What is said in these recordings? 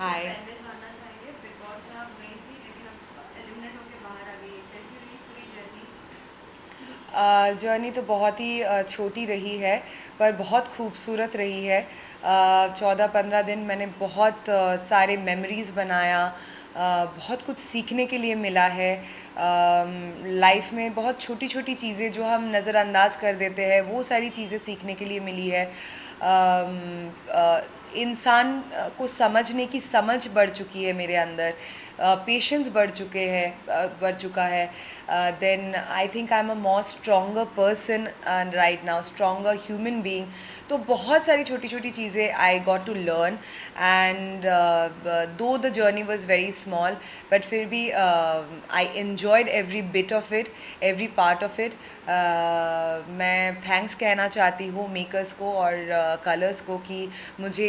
सबसे हाय। पहले जानना चाहेंगे बिग बॉस में आप गई थी लेकिन अब एलिमिनेट होके बाहर आ गई, कैसी रही पूरी जर्नी? जर्नी तो बहुत ही छोटी रही है, पर बहुत खूबसूरत रही है। 14-15 दिन मैंने बहुत सारे मेमोरीज़ बनाया। बहुत कुछ सीखने के लिए मिला है। लाइफ में बहुत छोटी छोटी चीज़ें जो हम नज़रअंदाज कर देते हैं, वो सारी चीज़ें सीखने के लिए मिली है। इंसान को समझने की समझ बढ़ चुकी है मेरे अंदर। पेशेंस बढ़ चुका है। Then I think I am a more stronger person right now, stronger human being. तो बहुत सारी छोटी छोटी चीज़ें I got to learn. And though the journey was very small, but फिर भी I enjoyed every bit of it, every part of it. मैं thanks कहना चाहती हूँ मेकर्स को और कलर्स को कि मुझे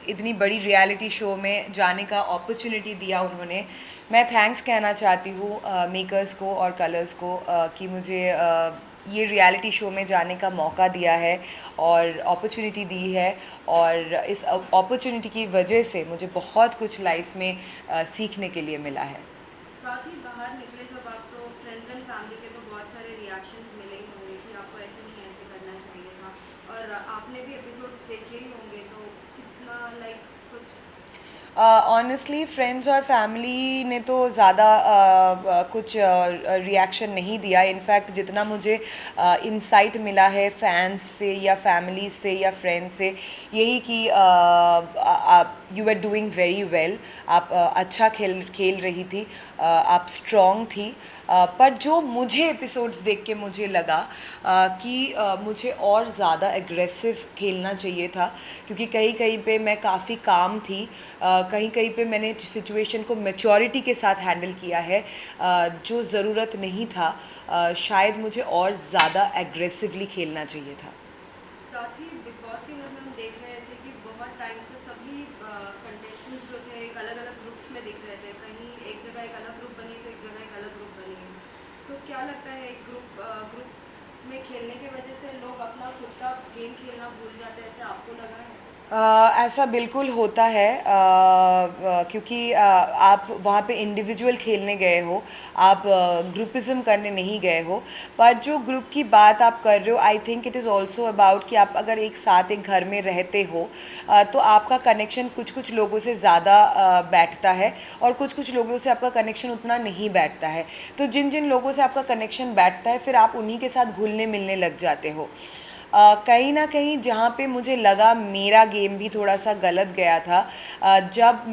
इतनी बड़ी रियलिटी शो में जाने का अपॉर्चुनिटी दिया उन्होंने। मैं थैंक्स कहना चाहती हूँ मेकर्स को और कलर्स को कि मुझे ये रियलिटी शो में जाने का मौका दिया है और अपॉर्चुनिटी दी है। और इस अपॉर्चुनिटी की वजह से मुझे बहुत कुछ लाइफ में सीखने के लिए मिला है। साथ ही बाहर निकले जब आप, तो फ्रेंड्स एंड फैमिली के तो बहुत सारे रिएक्शंस मिले ही होंगे कि आपको ऐसे नहीं ऐसे करना चाहिए था, और आपने भी एपिसोड्स देखे ही होंगे, तो कितना लाइक कुछ? ऑनेस्टली फ्रेंड्स और फैमिली ने तो ज़्यादा कुछ रिएक्शन नहीं दिया। इनफैक्ट जितना मुझे इंसाइट मिला है फैंस से या फैमिली से या फ्रेंड्स से, यही कि आप you are doing very well. आप अच्छा खेल खेल रही थी। आप स्ट्रॉन्ग थी। पर जो मुझे एपिसोड्स देख के मुझे लगा कि मुझे और ज़्यादा एग्रेसिव खेलना चाहिए था, क्योंकि कहीं कहीं पे मैं काफ़ी काम थी। कहीं कहीं पे मैंने सिचुएशन को मैच्योरिटी के साथ हैंडल किया है, जो ज़रूरत नहीं था। शायद मुझे और ज़्यादा एग्रेसिवली खेलना चाहिए था। साथ ही बिग बॉस के घर में हम देख रहे थे कि बहुत टाइम से सभी कंटेस्टेंट्स जो थे एक अलग अलग ग्रुप्स में दिख रहे थे, कहीं एक जगह एक अलग ग्रुप बनी तो एक जगह एक अलग ग्रुप बनी है। तो क्या लगता है, एक ग्रुप में खेलने की वजह से लोग अपना खुद का गेम खेलना भूल जाते हैं, ऐसे आपको लगा है? ऐसा बिल्कुल होता है, क्योंकि आप वहाँ पे इंडिविजुअल खेलने गए हो, आप ग्रुपिज़म करने नहीं गए हो। पर जो ग्रुप की बात आप कर रहे हो, I think it is also about कि आप अगर एक साथ एक घर में रहते हो, तो आपका कनेक्शन कुछ कुछ लोगों से ज़्यादा बैठता है और कुछ कुछ लोगों से आपका कनेक्शन उतना नहीं बैठता है। तो जिन जिन लोगों से आपका कनेक्शन बैठता है, फिर आप उन्हीं के साथ घुलने मिलने लग जाते हो। कहीं ना कहीं जहाँ पे मुझे लगा मेरा गेम भी थोड़ा सा गलत गया था, जब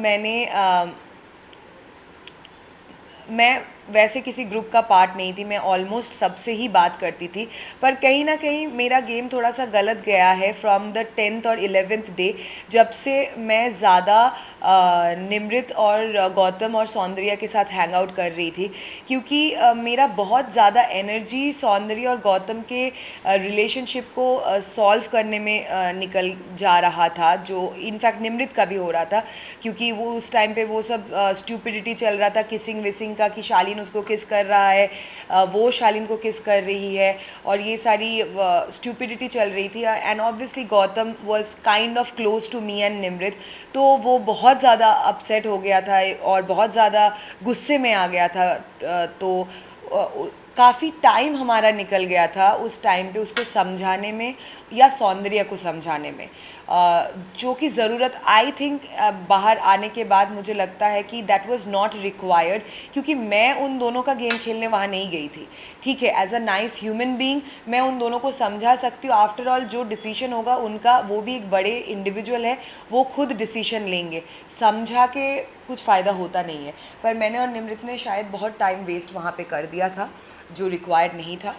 मैं वैसे किसी ग्रुप का पार्ट नहीं थी, मैं ऑलमोस्ट सबसे ही बात करती थी। पर कहीं ना कहीं मेरा गेम थोड़ा सा गलत गया है फ्रॉम द 10th और 11th डे, जब से मैं ज़्यादा निमृत और गौतम और सौंदर्या के साथ हैंग आउट कर रही थी। क्योंकि मेरा बहुत ज़्यादा एनर्जी सौंदर्या और गौतम के रिलेशनशिप को सॉल्व करने में निकल जा रहा था, जो इनफैक्ट निमृत का भी हो रहा था। क्योंकि वो उस टाइम पे वो सब स्टूपिडिटी चल रहा था, किसिंग विसिंग का, कि शालीन उसको किस कर रहा है, वो शालीन को किस कर रही है, और ये सारी स्टूपिडिटी चल रही थी। And obviously Gautam was kind of close to me and Nimrit, तो वो बहुत ज़्यादा अपसेट हो गया था और बहुत ज़्यादा गुस्से में आ गया था। तो काफ़ी टाइम हमारा निकल गया था उस टाइम पे उसको समझाने में या सौंदर्य को समझाने में, जो कि ज़रूरत आई थिंक बाहर आने के बाद मुझे लगता है कि दैट वाज नॉट रिक्वायर्ड। क्योंकि मैं उन दोनों का गेम खेलने वहाँ नहीं गई थी। ठीक है, as a nice human being मैं उन दोनों को समझा सकती हूँ। आफ्टर ऑल जो डिसीजन होगा उनका, वो भी एक बड़े इंडिविजुअल है, वो खुद डिसीजन लेंगे। समझा के कुछ फ़ायदा होता नहीं है। पर मैंने और निमृत ने शायद बहुत टाइम वेस्ट वहाँ पे कर दिया था, जो रिक्वायर्ड नहीं था।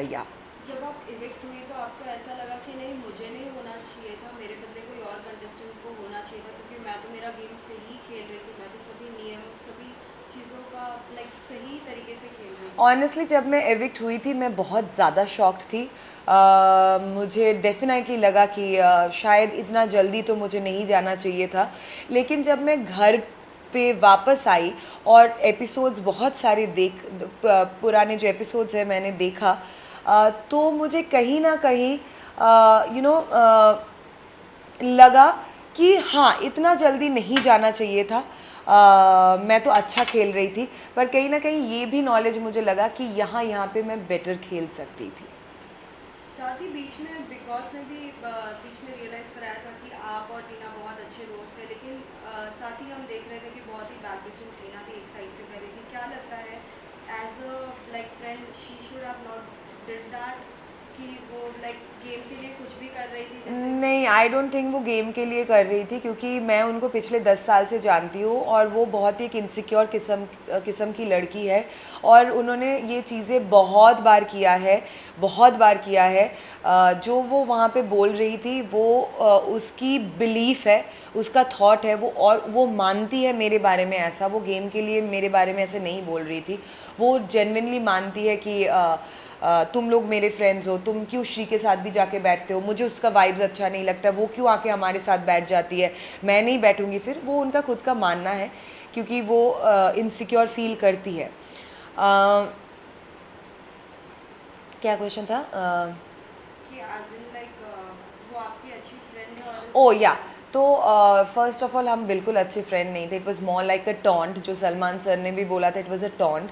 या जब आप इविक्ट हुई तो आपको ऐसा लगा कि नहीं, मुझे नहीं होना चाहिए था, मेरे बदले कोई और कंटेस्टेंट को होना चाहिए था, क्योंकि मैं तो मेरा गेम सही खेल रही थी, मैं तो सभी नियम सभी चीज़ों का लाइक सही तरीके से खेल रही थी। ऑनेस्टली जब मैं एविक्ट हुई थी, मैं बहुत ज़्यादा शॉक्ड थी। मुझे डेफिनेटली लगा कि शायद इतना जल्दी तो मुझे नहीं जाना चाहिए था। लेकिन जब मैं घर पे वापस आई और एपिसोड्स बहुत सारे पुराने जो एपिसोड्स हैं मैंने देखा, तो मुझे कहीं ना कहीं यू नो लगा कि हाँ इतना जल्दी नहीं जाना चाहिए था। मैं तो अच्छा खेल रही थी, पर कहीं ना कहीं ये भी नॉलेज मुझे लगा कि यहाँ पे मैं बेटर खेल सकती थी। साथ ही बीच में बिग बॉस ने भी बीच में रियलाइज़ कराया था कि आप और टीना बहुत अच्छे दोस्त थे, लेकिन साथ ही हम देख रहे थे कि बहुत ही बैड बिचिंग टीना भी एक साइड से कर रही थी। क्या लगता है as a like friend she should have not did that, कि वो लाइक गेम के लिए कुछ भी कर रही थी जैसे? नहीं, आई डोंट थिंक वो गेम के लिए कर रही थी, क्योंकि मैं उनको पिछले 10 साल से जानती हूँ और वो बहुत ही एक इनसिक्योर किस्म की लड़की है। और उन्होंने ये चीज़ें बहुत बार किया है, बहुत बार किया है। जो वो वहाँ पे बोल रही थी वो उसकी बिलीफ है, उसका थॉट है वो, और वो मानती है मेरे बारे में ऐसा। वो गेम के लिए मेरे बारे में ऐसे नहीं बोल रही थी। वो जेन्युइनली मानती है कि तुम लोग मेरे फ्रेंड्स हो, तुम क्यों श्री के साथ भी जाके बैठते हो, मुझे उसका वाइब्स अच्छा नहीं लगता, वो क्यों आके हमारे साथ बैठ जाती है, मैं नहीं बैठूंगी फिर। वो उनका खुद का मानना है, क्योंकि वो इनसिक्योर फील करती है। क्या क्वेश्चन था? कि एज इन लाइक वो आपकी अच्छी फ्रेंड है और ओ या, तो फर्स्ट ऑफ ऑल हम बिल्कुल अच्छे फ्रेंड नहीं थे। It was more like a taunt, जो सलमान सर ने भी बोला था, इट वॉज अ टॉन्ट।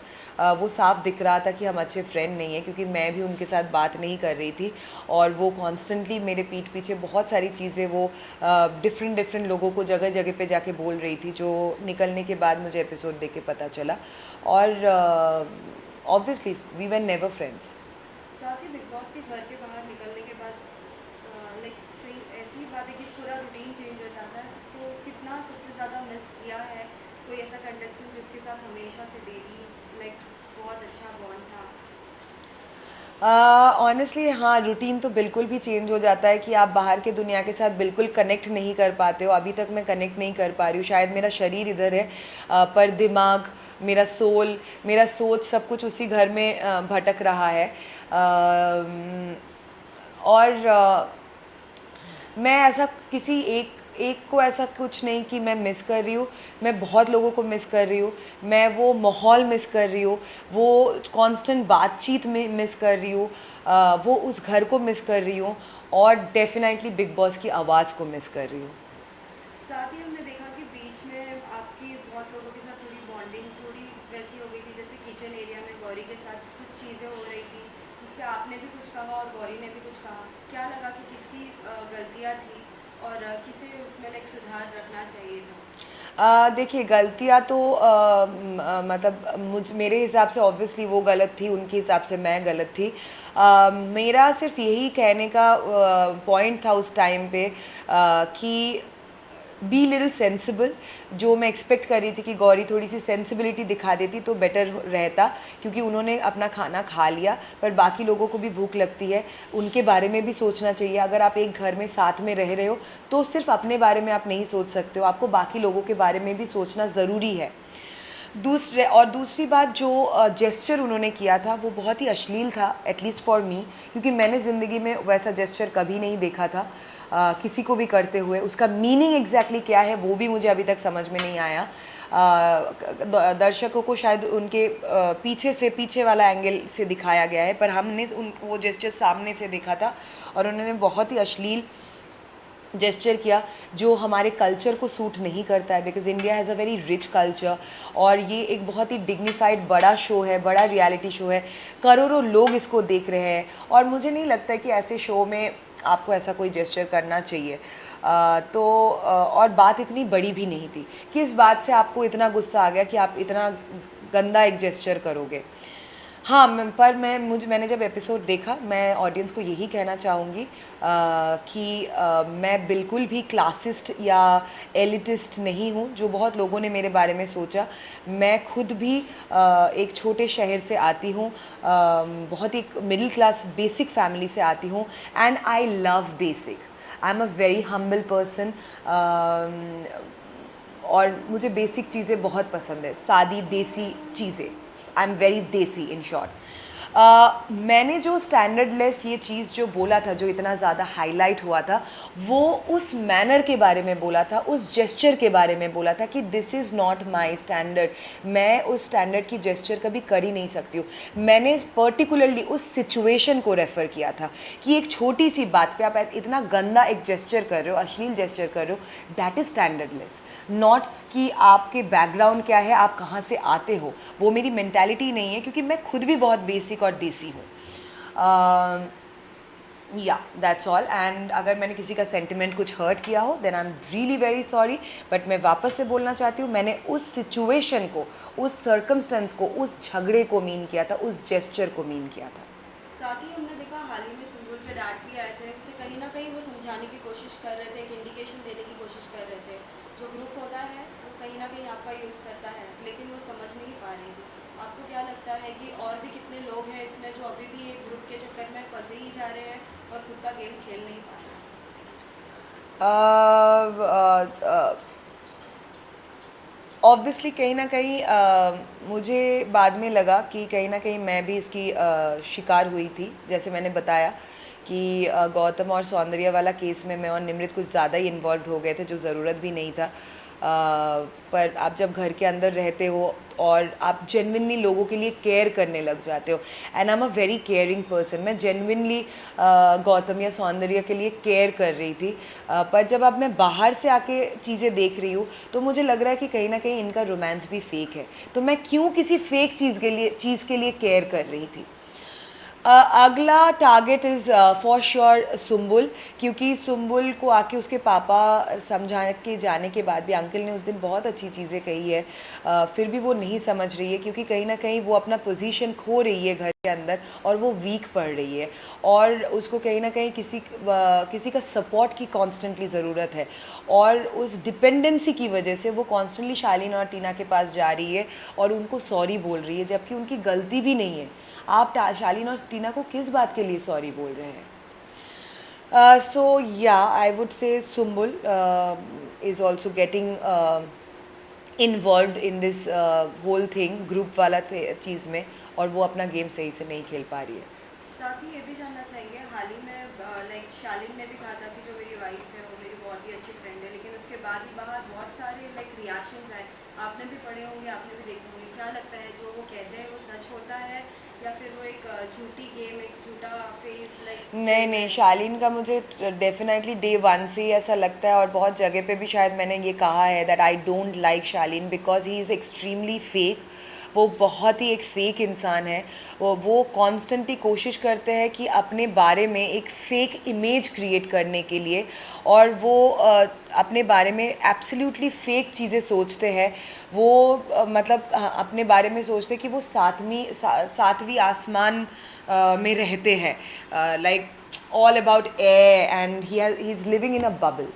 वो साफ दिख रहा था कि हम अच्छे फ्रेंड नहीं हैं, क्योंकि मैं भी उनके साथ बात नहीं कर रही थी और वो कॉन्स्टेंटली मेरे पीठ पीछे बहुत सारी चीज़ें वो डिफरेंट डिफरेंट लोगों को जगह जगह पे जाके बोल रही थी, जो निकलने के बाद मुझे एपिसोड देख के पता चला। और obviously we were never friends. साथ ही बिग बॉस के घर के बाहर निकलने के बाद लाइक सही ऐसी ही बात है कि पूरा रूटीन चेंज हो जाता है। तो कितना सबसे ज़्यादा मिस किया है कोई ऐसा कंटेस्टेंट जिसके साथ हमेशा से डेली लाइक बहुत अच्छा बॉन्ड था? ऑनेस्टली हाँ, रूटीन तो बिल्कुल भी चेंज हो जाता है कि आप बाहर के दुनिया के साथ बिल्कुल कनेक्ट नहीं कर पाते हो। अभी तक मैं कनेक्ट नहीं कर पा रही हूँ। शायद मेरा शरीर इधर है, पर दिमाग, मेरा सोल, मेरा सोच, सब कुछ उसी घर में भटक रहा है। और मैं ऐसा किसी एक एक को ऐसा कुछ नहीं कि मैं मिस कर रही हूँ। मैं बहुत लोगों को मिस कर रही हूँ। मैं वो माहौल मिस कर रही हूँ, वो कांस्टेंट बातचीत में मिस कर रही हूँ, वो उस घर को मिस कर रही हूँ, और डेफिनेटली बिग बॉस की आवाज़ को मिस कर रही हूँ। साथ ही हमने देखा कि बीच में आपकी बहुत लोगों के साथ थोड़ी बॉन्डिंग थोड़ी वैसी हो गई थी, जैसे किचन एरिया में गौरी के साथ कुछ चीज़ें हो रही थी जिस पे आपने भी कुछ कहा और गौरी ने भी कुछ कहा। क्या लगा कि किसकी गलतियाँ थी और किसे उसमें लाइक सुधार रखना चाहिए था? देखिए, गलतियाँ तो मतलब मेरे हिसाब से ऑब्वियसली वो गलत थी, उनके हिसाब से मैं गलत थी। मेरा सिर्फ यही कहने का पॉइंट था उस टाइम पे कि बी लिटिल सेंसिबल। जो मैं एक्सपेक्ट कर रही थी कि गौरी थोड़ी सी सेंसिबिलिटी दिखा देती तो बेटर रहता, क्योंकि उन्होंने अपना खाना खा लिया, पर बाकी लोगों को भी भूख लगती है, उनके बारे में भी सोचना चाहिए। अगर आप एक घर में साथ में रह रहे हो तो सिर्फ अपने बारे में आप नहीं सोच सकते हो, आपको बाकी लोगों के बारे में भी सोचना ज़रूरी है। दूसरी बात, जो जेस्चर उन्होंने किया था वो बहुत ही अश्लील था, एटलीस्ट फॉर मी, क्योंकि मैंने ज़िंदगी में वैसा जेस्चर कभी नहीं देखा था किसी को भी करते हुए। उसका मीनिंग एग्जैक्टली क्या है वो भी मुझे अभी तक समझ में नहीं आया। दर्शकों को शायद उनके पीछे वाला एंगल से दिखाया गया है, पर हमने वो जेस्चर सामने से देखा था और उन्होंने बहुत ही अश्लील जेस्चर किया, जो हमारे कल्चर को सूट नहीं करता है, because India has a very rich culture. और ये एक बहुत ही डिग्निफाइड बड़ा शो है, बड़ा रियलिटी शो है, करोड़ों लोग इसको देख रहे हैं, और मुझे नहीं लगता कि ऐसे शो में आपको ऐसा कोई जेस्चर करना चाहिए। और बात इतनी बड़ी भी नहीं थी। किस बात से आपको इतना गुस्सा आ गया कि आप इतना गंदा एक जेस्चर करोगे? हाँ, मैंने जब एपिसोड देखा, मैं ऑडियंस को यही कहना चाहूँगी कि मैं बिल्कुल भी क्लासिस्ट या एलिटिस्ट नहीं हूँ, जो बहुत लोगों ने मेरे बारे में सोचा। मैं खुद भी एक छोटे शहर से आती हूँ, बहुत ही मिडिल क्लास बेसिक फैमिली से आती हूँ, and I love basic. I am a very humble person, और मुझे बेसिक चीज़ें बहुत पसंद है, सादी देसी चीज़ें। आई एम वेरी देसी इन शॉर्ट। मैंने जो स्टैंडर्डलेस ये चीज़ जो बोला था, जो इतना ज़्यादा हाईलाइट हुआ था, वो उस मैनर के बारे में बोला था, उस जेस्चर के बारे में बोला था कि this is not my standard, मैं उस स्टैंडर्ड की जेस्चर कभी कर ही नहीं सकती हूँ। मैंने पर्टिकुलरली उस सिचुएशन को रेफ़र किया था कि एक छोटी सी बात पे आप इतना गंदा एक जेस्चर कर रहे हो, अश्लील जेस्चर कर रहे हो, दैट इज़ स्टैंडर्डलेस। नॉट कि आपके बैकग्राउंड क्या है, आप कहाँ से आते हो, वो मेरी मेंटालिटी नहीं है, क्योंकि मैं खुद भी बहुत बेसिक और देसी हूँ। या दैट्स ऑल। एंड अगर मैंने किसी का सेंटिमेंट कुछ हर्ट किया हो then I am really very sorry, but मैं वापस से बोलना चाहती हूँ, मैंने उस सिचुएशन को, उस सर्कमस्टेंस को, उस झगड़े को मीन किया था, उस जेस्चर को मीन किया था। साथ ही हमने देखा हाल ही में सुम्बुल के डैड भी आए थे, उसे कहीं ना कहीं वो समझाने की कोशिश कर रहे थे, एक इंडिकेशन देने की कोशिश कर रहे थे। जो ग्रुप होता है वो कहीं ना कहीं आपका यूज़ करता है, लेकिन वो समझ नहीं पा रही थी। आपको क्या लगता है कि और भी कितने लोग हैं इसमें जो अभी भी एक ग्रुप के चक्कर में फंसे ही जा रहे हैं और खुद का गेम खेल नहीं पा रहे हैं? ऑब्वियसली कहीं ना कहीं मुझे बाद में लगा कि कहीं ना कहीं मैं भी इसकी शिकार हुई थी। जैसे मैंने बताया कि गौतम और सौंदर्य वाला केस में मैं और निमृत कुछ ज़्यादा ही इन्वॉल्व हो गए थे, जो ज़रूरत भी नहीं था। पर आप जब घर के अंदर रहते हो और आप जेन्युइनली लोगों के लिए केयर करने लग जाते हो, and I am a very caring person, मैं जेन्युइनली गौतम या सौंदर्य के लिए केयर कर रही थी। पर जब अब मैं बाहर से आके चीज़ें देख रही हूँ तो मुझे लग रहा है कि कहीं ना कहीं इनका रोमांस भी फेक है, तो मैं क्यों किसी फेक चीज़ के लिए केयर कर रही थी। अगला target is for sure Sumbul, क्योंकि सुम्बुल को आके उसके पापा समझा के जाने के बाद भी अंकल ने उस दिन बहुत अच्छी चीज़ें कही है, फिर भी वो नहीं समझ रही है, क्योंकि कहीं ना कहीं वो अपना पोजीशन खो रही है घर के अंदर और वो वीक पड़ रही है, और उसको कहीं ना कहीं किसी का सपोर्ट की कॉन्स्टेंटली ज़रूरत है, और उस डिपेंडेंसी की वजह से वो कॉन्स्टेंटली शालीन और टीना के पास जा रही है और उनको सॉरी बोल रही है, जबकि उनकी गलती भी नहीं है। आप शालीन और टीना को किस बात के लिए सॉरी बोल रहे हैं? सो या I would say Sumbul is also getting involve in this whole thing, group वाला चीज़ में, और वो अपना गेम सही से नहीं खेल पा रही है। साथ ही ये भी जानना चाहेंगे, हाल ही में लाइक शालीन ने भी कहा था कि जो मेरी वाइफ है वो मेरी बहुत ही अच्छी फ्रेंड है, लेकिन उसके बाद ही बाहर बहुत सारे लाइक रिएक्शंस आए, आपने भी पढ़े होंगे, आपने भी देखे होंगे। क्या लगता है जो वो कहते हैं वो सच होता है या फिर वो एक झूठी गेम, एक झूठा फेस लाइक? नहीं नहीं, शालीन का मुझे डेफिनेटली डे वन से ही ऐसा लगता है, और बहुत जगह पे भी शायद मैंने ये कहा है that I don't like Shalin because he is extremely fake. वो बहुत ही एक फ़ेक इंसान है। वो कॉन्स्टेंटली कोशिश करते हैं कि अपने बारे में एक फ़ेक इमेज क्रिएट करने के लिए, और वो अपने बारे में एब्सोल्युटली फ़ेक चीज़ें सोचते हैं। वो मतलब अपने बारे में सोचते हैं कि वो सातवीं आसमान में रहते हैं, like all about air, and he is living in a bubble.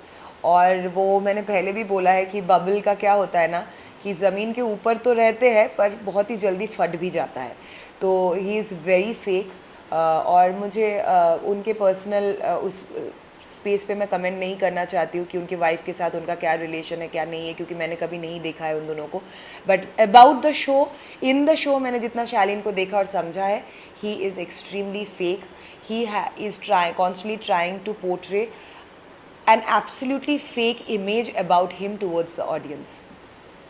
और वो मैंने पहले भी बोला है कि बबल का क्या होता है ना, कि ज़मीन के ऊपर तो रहते हैं पर बहुत ही जल्दी फट भी जाता है। तो ही इज़ वेरी फेक, और मुझे उनके पर्सनल उस स्पेस पे मैं कमेंट नहीं करना चाहती हूँ कि उनकी वाइफ के साथ उनका क्या रिलेशन है क्या नहीं है, क्योंकि मैंने कभी नहीं देखा है उन दोनों को। But about the show, in the show मैंने जितना शालीन को देखा और समझा है, he is extremely fake. He is constantly trying to portray an absolutely fake image about him towards the audience.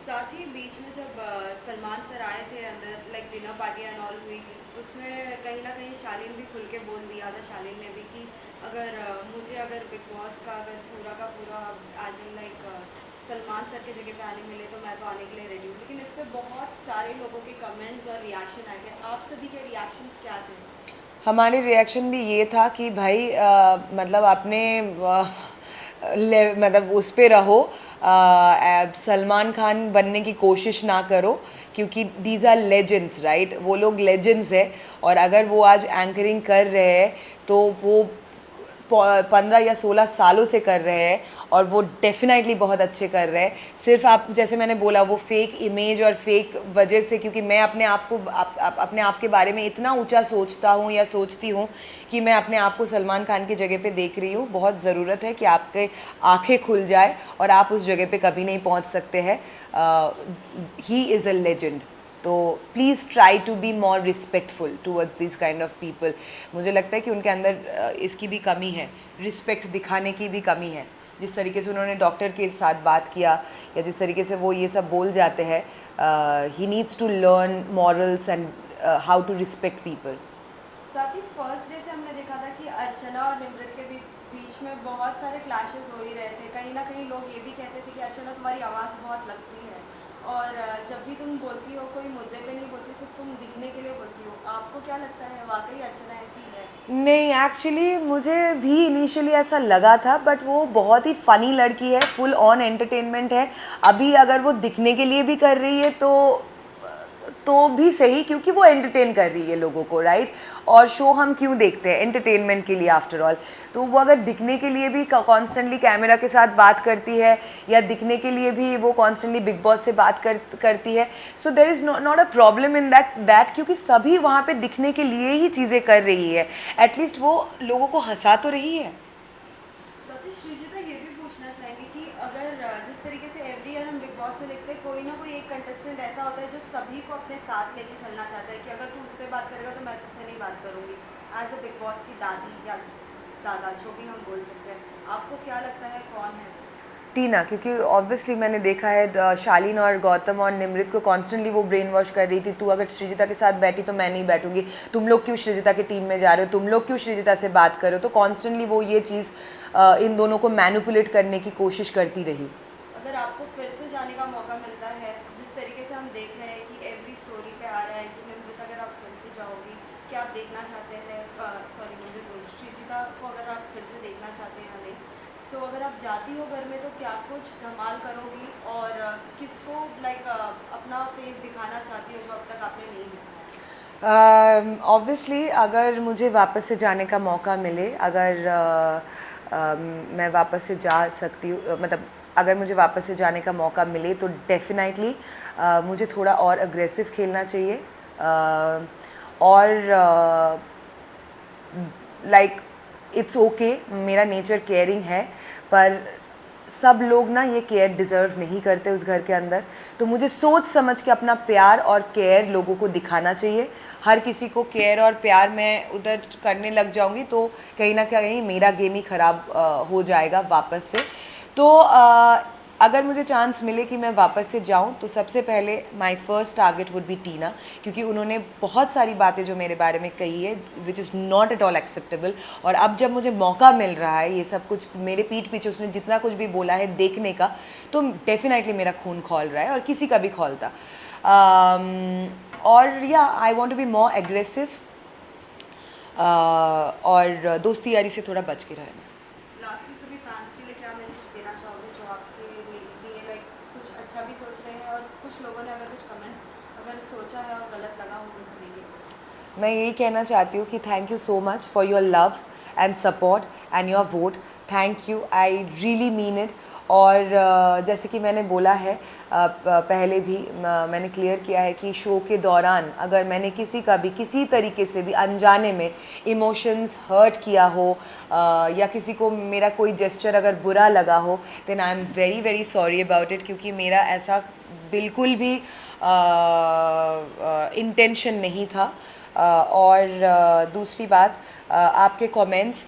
साथ ही बीच में जब सलमान सर आए थे अंदर, like dinner party and all हुई थी, उसमें कहीं ना कहीं शालीन भी खुल के बोल दिया था, शालीन ने भी, कि अगर मुझे अगर बिग बॉस का अगर पूरा का पूरा as in like Salman sir की जगह पे आने मिले तो मैं तो आने के लिए रेडी हूँ। लेकिन इस पर बहुत सारे लोगों के कमेंट्स और रिएक्शन आए थे, आप सभी के रिएक्शंस क्या थे? हमारे रिएक्शन भी ये था कि भाई मतलब अपने मतलब उस पे रहो, सलमान खान बनने की कोशिश ना करो, क्योंकि दीज आर लेजेंड्स, राइट? वो लोग लेजेंड्स है, और अगर वो आज एंकरिंग कर रहे हैं तो वो 15 या 16 सालों से कर रहे हैं, और वो डेफिनेटली बहुत अच्छे कर रहे हैं। सिर्फ आप जैसे मैंने बोला, वो फेक इमेज और फेक वजह से, क्योंकि मैं अपने आप को अपने आप के बारे में इतना ऊंचा सोचता हूँ या सोचती हूँ कि मैं अपने आप को सलमान खान की जगह पे देख रही हूँ। बहुत ज़रूरत है कि आपके आंखें खुल जाए और आप उस जगह पे कभी नहीं पहुँच सकते हैं। He is a legend. तो please try to be more respectful towards this kind of people. मुझे लगता है कि उनके अंदर इसकी भी कमी है, रिस्पेक्ट दिखाने की भी कमी है। जिस तरीके से उन्होंने डॉक्टर के साथ बात किया या जिस तरीके से वो ये सब बोल जाते हैं, he needs to learn morals and how to respect people. साथ ही फर्स्ट डे से हमने देखा था कि अर्चना और निमृत के बीच में बहुत सारे क्लैशेस हो ही रहे थे। कहीं ना कहीं लोग ये भी कहते थे कि अर्चना तुम्हारी आवाज़ बहुत लगती है, और जब भी तुम बोलती हो कोई मुद्दे पे नहीं बोलती, सिर्फ तुम दिखने के लिए बोलती हो। आपको क्या लगता है, वाकई अर्चना ऐसी है? नहीं, एक्चुअली मुझे भी इनिशियली ऐसा लगा था, बट वो बहुत ही फ़नी लड़की है, फुल ऑन एंटरटेनमेंट है। अभी अगर वो दिखने के लिए भी कर रही है तो भी सही, क्योंकि वो एंटरटेन कर रही है लोगों को, राइट। और शो हम क्यों देखते हैं? एंटरटेनमेंट के लिए आफ्टर ऑल। तो वो अगर दिखने के लिए भी कॉन्स्टेंटली कैमरा के साथ बात करती है या दिखने के लिए भी वो कॉन्स्टेंटली बिग बॉस से बात करती है, so there is not a problem in that, क्योंकि सभी वहाँ पे दिखने के लिए ही चीज़ें कर रही है। एटलीस्ट वो लोगों को हंसा तो रही है। सतीश, श्रीजिता ये भी पूछना चाहेंगे कि अगर जिस तरीके से एवरी ईयर हम बिग बॉस में देखते हैं, कोई ना कोई एक कंटेस्टेंट ऐसा होता है जो सभी को अपने साथ लेके चलना चाहता है कि अगर तू उससे बात करेगा तो मैं तुझसे नहीं बात करूँगी, एज अ बिग बॉस की दादी या दादा, जो भी हम बोल सकते हैं। आपको क्या लगता है कौन है? टीना, क्योंकि ऑब्वियसली मैंने देखा है शालीन और गौतम और निमृत को कॉन्स्टेंटली वो ब्रेन वॉश कर रही थी, तू अगर श्रीजिता के साथ बैठी तो मैं नहीं बैठूंगी, तुम लोग क्यों श्रीजिता की टीम में जा रहे हो, तुम लोग क्यों श्रीजिता से बात कर रहे हो। तो कॉन्स्टेंटली वो ये चीज़ इन दोनों को मैनिपुलेट करने की कोशिश करती रही। अगर आपको फिर से जाने का मौका मिलता है, जिस तरीके से हम देख रहे हैं कि एवरी स्टोरी पे आ रहा है कि निमृत अगर आप फिर से जाओगी, क्या आप देखना चाहते हैं, सॉरी निमृत बोल, श्रीजिता को अगर आप फिर से देखना चाहते हैं या नहीं? सो अगर आप जाती हो घर में तो क्या कुछ धमाल करोगी, और किसको लाइक अपना फेस दिखाना चाहती हो जो अब तक आपने नहीं दिखाया? ऑब्वियसली अगर मुझे वापस से जाने का मौका मिले, अगर मैं वापस से जा सकती हूँ, मतलब अगर मुझे वापस से जाने का मौका मिले तो डेफिनेटली मुझे थोड़ा और अग्रेसिव खेलना चाहिए, और लाइक इट्स ओके, मेरा नेचर केयरिंग है, पर सब लोग ना ये केयर डिज़र्व नहीं करते उस घर के अंदर। तो मुझे सोच समझ के अपना प्यार और केयर लोगों को दिखाना चाहिए। हर किसी को केयर और प्यार मैं उधर करने लग जाऊंगी तो कहीं ना कहीं मेरा गेम ही ख़राब हो जाएगा वापस से। तो अगर मुझे चांस मिले कि मैं वापस से जाऊं तो सबसे पहले my first target would be Tina, क्योंकि उन्होंने बहुत सारी बातें जो मेरे बारे में कही है which is not at all acceptable. और अब जब मुझे मौका मिल रहा है ये सब कुछ मेरे पीठ पीछे उसने जितना कुछ भी बोला है देखने का, तो डेफिनेटली मेरा खून खौल रहा है और किसी का भी खौलता। और या I want to be more aggressive, और दोस्ती यारी से थोड़ा बच के रहना। लास्टली सभी फैंस के लिए क्या मैसेज देना चाहोगे जो आपके लिए लाइक कुछ अच्छा भी सोच रहे हैं, और कुछ लोगों ने अगर कुछ कमेंट्स अगर सोचा है और गलत लगा हो उन सभी के? मैं यही कहना चाहती हूँ कि thank you so much for your love and support and your vote. Thank you, I really mean it. और जैसे कि मैंने बोला है पहले भी, मैंने क्लियर किया है कि शो के दौरान अगर मैंने किसी का भी किसी तरीके से भी अनजाने में इमोशंस हर्ट किया हो, या किसी को मेरा कोई जेस्चर अगर बुरा लगा हो, then I am very very sorry about it, क्योंकि मेरा ऐसा बिल्कुल भी इंटेंशन नहीं था। और दूसरी बात, आपके कमेंट्स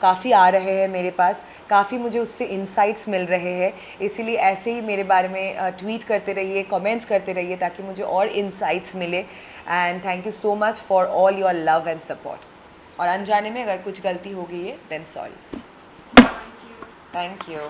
काफ़ी आ रहे हैं मेरे पास, काफ़ी मुझे उससे इंसाइट्स मिल रहे हैं, इसीलिए ऐसे ही मेरे बारे में ट्वीट करते रहिए, कमेंट्स करते रहिए ताकि मुझे और इंसाइट्स मिले। And thank you so much for all your love and support. और अनजाने में अगर कुछ गलती हो गई है then sorry. Thank you. Thank you.